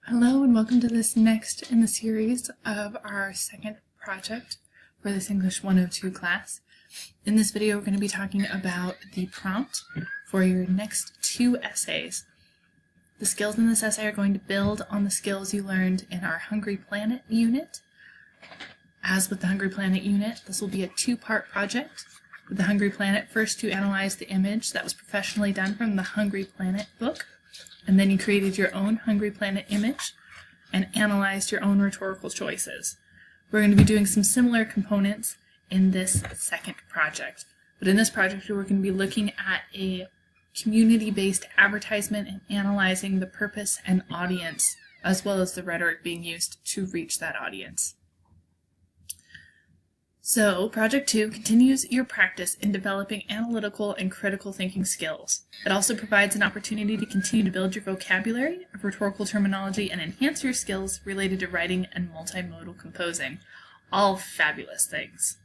Hello and welcome to this next in the series of our second project for this English 102 class. In this video we're going to be talking about the prompt for your next two essays. The skills in this essay are going to build on the skills you learned in our Hungry Planet unit. As with the Hungry Planet unit, this will be a two-part project. With the Hungry Planet, first you analyze the image that was professionally done from the Hungry Planet book, and then you created your own Hungry Planet image and analyzed your own rhetorical choices. We're going to be doing some similar components in this second project. But in this project, we're going to be looking at a community-based advertisement and analyzing the purpose and audience, as well as the rhetoric being used to reach that audience. So, Project 2 continues your practice in developing analytical and critical thinking skills. It also provides an opportunity to continue to build your vocabulary of rhetorical terminology and enhance your skills related to writing and multimodal composing. All fabulous things.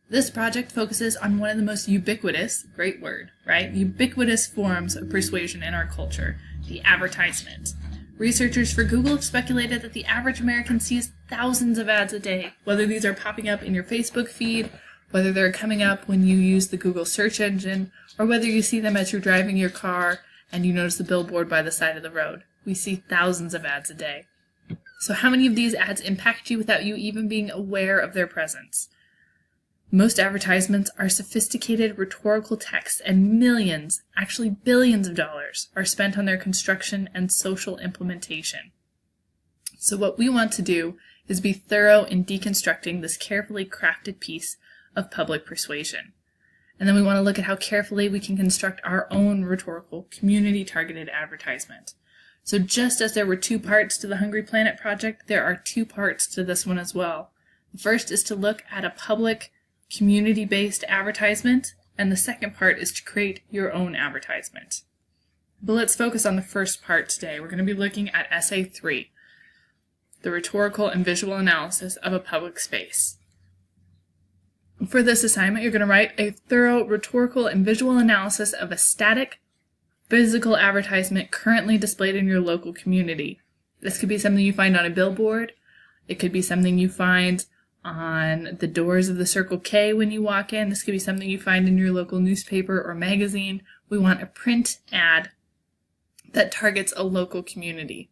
This project focuses on one of the most ubiquitous, great word, right? Ubiquitous forms of persuasion in our culture, the advertisement. Researchers for Google have speculated that the average American sees thousands of ads a day, whether these are popping up in your Facebook feed, whether they're coming up when you use the Google search engine, or whether you see them as you're driving your car and you notice the billboard by the side of the road. We see thousands of ads a day. So how many of these ads impact you without you even being aware of their presence? Most advertisements are sophisticated rhetorical texts, and millions, actually billions of dollars are spent on their construction and social implementation. So what we want to do is be thorough in deconstructing this carefully crafted piece of public persuasion. And then we want to look at how carefully we can construct our own rhetorical, community-targeted advertisement. So just as there were two parts to the Hungry Planet project, there are two parts to this one as well. The first is to look at a public, community-based advertisement, and the second part is to create your own advertisement. But let's focus on the first part today. We're going to be looking at Essay 3, the rhetorical and visual analysis of a public space. For this assignment, you're going to write a thorough rhetorical and visual analysis of a static, physical advertisement currently displayed in your local community. This could be something you find on a billboard. It could be something you find on the doors of the Circle K when you walk in. This could be something you find in your local newspaper or magazine. We want a print ad that targets a local community.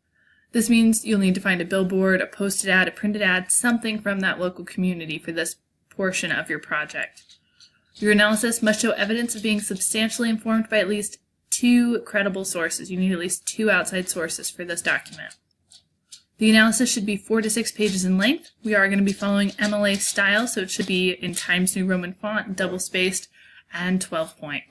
This means you'll need to find a billboard, a posted ad, a printed ad, something from that local community for this portion of your project. Your analysis must show evidence of being substantially informed by at least two credible sources. You need at least two outside sources for this document. The analysis should be 4 to 6 pages in length. We are going to be following MLA style, so it should be in Times New Roman font, double-spaced, and 12-point.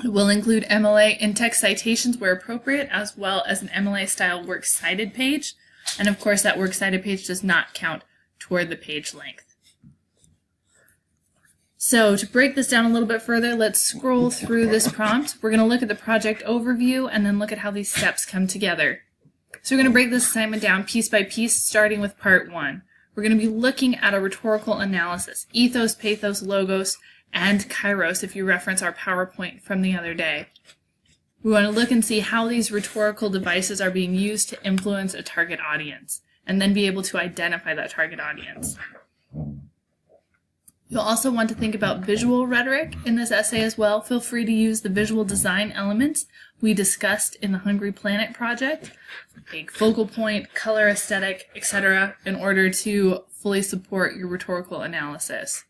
It will include MLA in-text citations where appropriate, as well as an MLA-style works cited page. And of course, that works cited page does not count toward the page length. So to break this down a little bit further, let's scroll through this prompt. We're going to look at the project overview and then look at how these steps come together. So we're going to break this assignment down piece by piece, starting with part 1. We're going to be looking at a rhetorical analysis, ethos, pathos, logos, and kairos, if you reference our PowerPoint from the other day. We want to look and see how these rhetorical devices are being used to influence a target audience, and then be able to identify that target audience. You'll also want to think about visual rhetoric in this essay as well. Feel free to use the visual design elements we discussed in the Hungry Planet project, like focal point, color aesthetic, etc., in order to fully support your rhetorical analysis.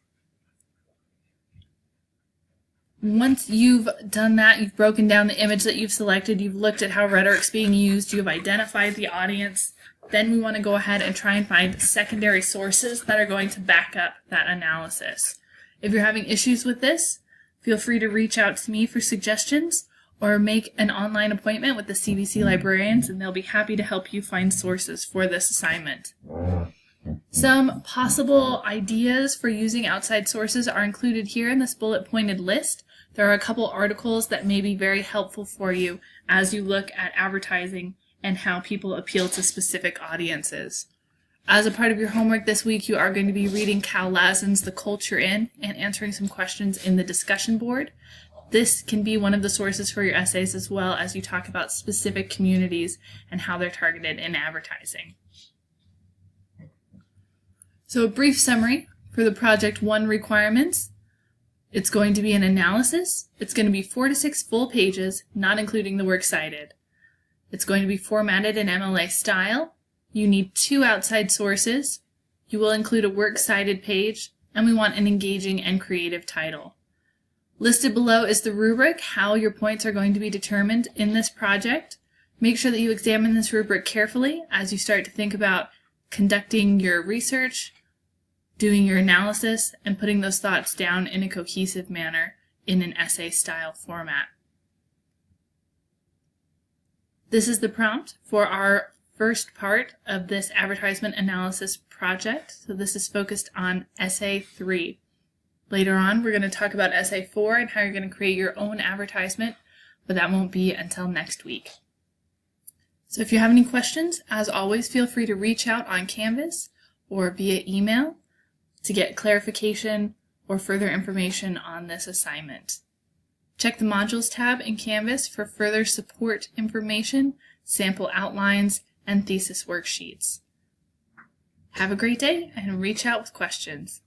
Once you've done that, you've broken down the image that you've selected, you've looked at how rhetoric's being used, you've identified the audience, then we want to go ahead and try and find secondary sources that are going to back up that analysis. If you're having issues with this, feel free to reach out to me for suggestions or make an online appointment with the CVC librarians, and they'll be happy to help you find sources for this assignment. Some possible ideas for using outside sources are included here in this bullet-pointed list. There are a couple articles that may be very helpful for you as you look at advertising and how people appeal to specific audiences. As a part of your homework this week, you are going to be reading Cal Lassen's The Culture In and answering some questions in the discussion board. This can be one of the sources for your essays as well as you talk about specific communities and how they're targeted in advertising. So a brief summary for the Project 1 requirements. It's going to be an analysis. It's going to be 4 to 6 full pages, not including the works cited. It's going to be formatted in MLA style. You need 2 outside sources. You will include a works cited page, and we want an engaging and creative title. Listed below is the rubric, how your points are going to be determined in this project. Make sure that you examine this rubric carefully as you start to think about conducting your research, doing your analysis, and putting those thoughts down in a cohesive manner in an essay-style format. This is the prompt for our first part of this advertisement analysis project. So this is focused on Essay 3. Later on, we're going to talk about Essay 4 and how you're going to create your own advertisement, but that won't be until next week. So if you have any questions, as always, feel free to reach out on Canvas or via email to get clarification or further information on this assignment. Check the Modules tab in Canvas for further support information, sample outlines, and thesis worksheets. Have a great day and reach out with questions.